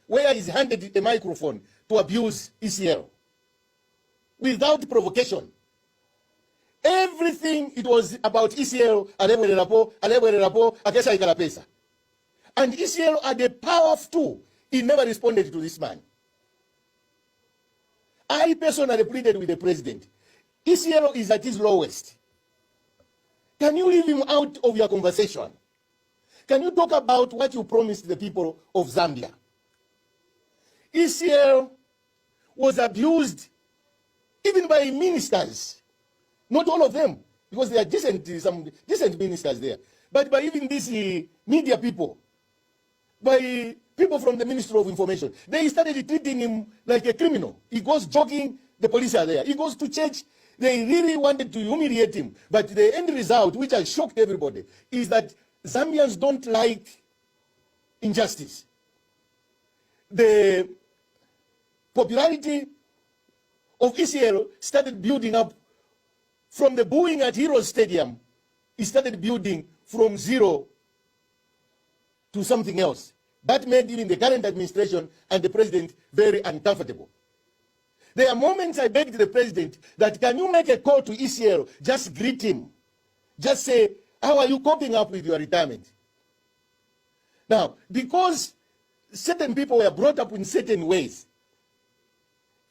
where he's handed a microphone to abuse ECL without provocation. Everything, it was about ECL, and ECL had the power of two. He never responded to this man. I personally pleaded with the president. ECL is at his lowest. Can you leave him out of your conversation? Can you talk about what you promised the people of Zambia? ECL was abused even by ministers. Not all of them, because there are some decent ministers there. But by even these media people, by people from the Ministry of Information, they started treating him like a criminal. He goes jogging, the police are there. He goes to church. They really wanted to humiliate him. But the end result, which has shocked everybody, is that Zambians don't like injustice. The popularity of ECL started building up from the booing at Heroes Stadium. It started building from zero to something else. That made even the current administration and the president very uncomfortable. There are moments I begged the president that, can you make a call to ECL, just greet him. Just say, how are you coping up with your retirement? Now, because certain people were brought up in certain ways,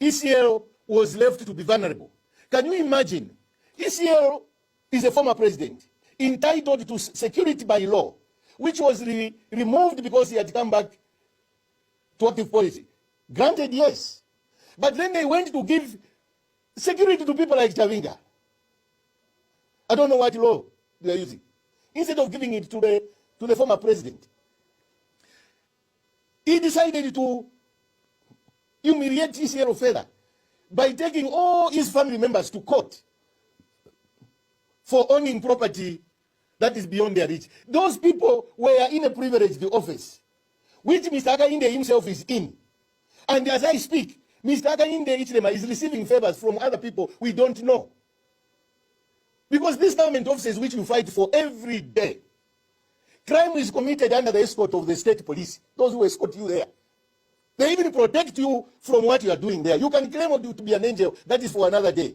ECL was left to be vulnerable. Can you imagine? ECL is a former president, entitled to security by law, which was removed because he had come back to active policy. Granted, yes. But then they went to give security to people like Chavinga. I don't know what law they are using. Instead of giving it to the former president. He decided to humiliate ECL further by taking all his family members to court for owning property that is beyond their reach. Those people were in a privileged office, which Mr. Akainde himself is in. And as I speak, Mr. Akainde Ichilema is receiving favors from other people we don't know. Because these government offices which you fight for every day, crime is committed under the escort of the state police, those who escort you there. They even protect you from what you are doing there. You can claim to be an angel, that is for another day.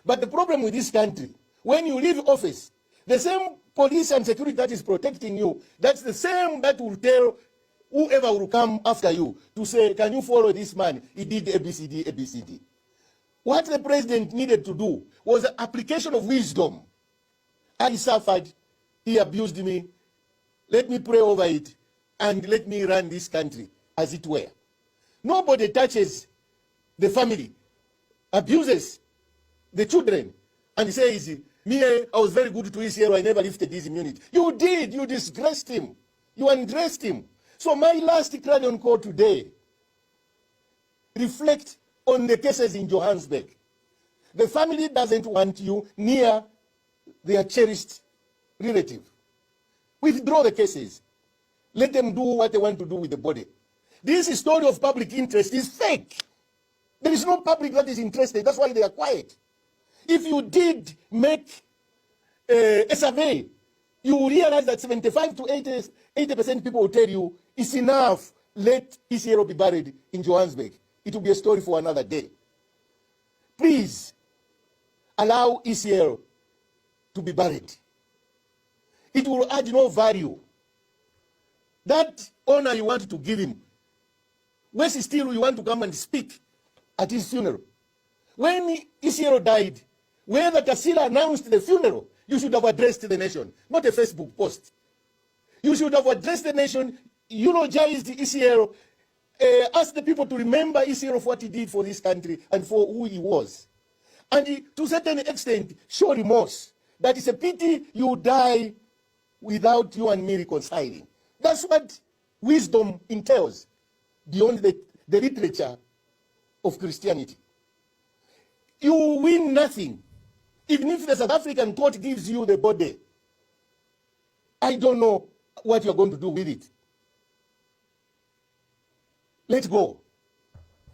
But the problem with this country, when you leave office, the same police and security that is protecting you, that's the same that will tell whoever will come after you to say, can you follow this man? He did ABCD, ABCD. What the president needed to do was an application of wisdom. I suffered, he abused me, let me pray over it, and let me run this country as it were. Nobody touches the family, abuses the children, and says, me, I was very good to ECL, I never lifted his immunity. You did, you disgraced him, you undressed him. So my last cranial call today reflect on the cases in Johannesburg. The family doesn't want you near their cherished relative. Withdraw the cases. Let them do what they want to do with the body. This story of public interest is fake. There is no public that is interested. That's why they are quiet. If you did make a survey, you will realize that 75 to 80% people will tell you, it's enough, let ECL be buried in Johannesburg. It will be a story for another day. Please, allow ECL to be buried. It will add no value. That honor you want to give him, where's still you want to come and speak at his funeral? When ECL died, whether Kasila announced the funeral, you should have addressed the nation, not a Facebook post. You should have addressed the nation, eulogized ECL, asked the people to remember ECL of what he did for this country and for who he was. And to a certain extent, show remorse. That is a pity you die without you and me reconciling. That's what wisdom entails beyond the literature of Christianity. You win nothing. Even if the South African court gives you the body, I don't know what you're going to do with it. Let go.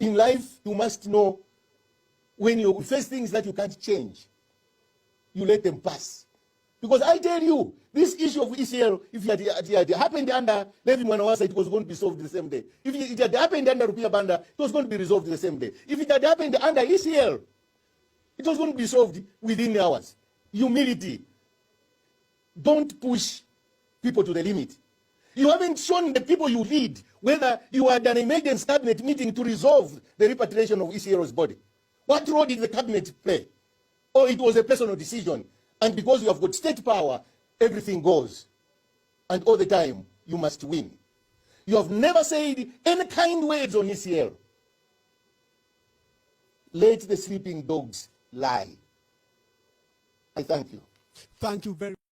In life, you must know when you face things that you can't change, you let them pass. Because I tell you, this issue of ECL, if it had happened under Levi Mwanawasa, it was going to be solved the same day. If it had happened under Rupia Banda, it was going to be resolved the same day. If it had happened under ECL, it was going to be solved within hours. Humility. Don't push people to the limit. You haven't shown the people you lead whether you had an emergency cabinet meeting to resolve the repatriation of ECL's body. What role did the cabinet play? Or it was a personal decision. And because you have got state power, everything goes. And all the time, you must win. You have never said any kind words on ECL. Let the sleeping dogs lie. I thank you. Thank you very much.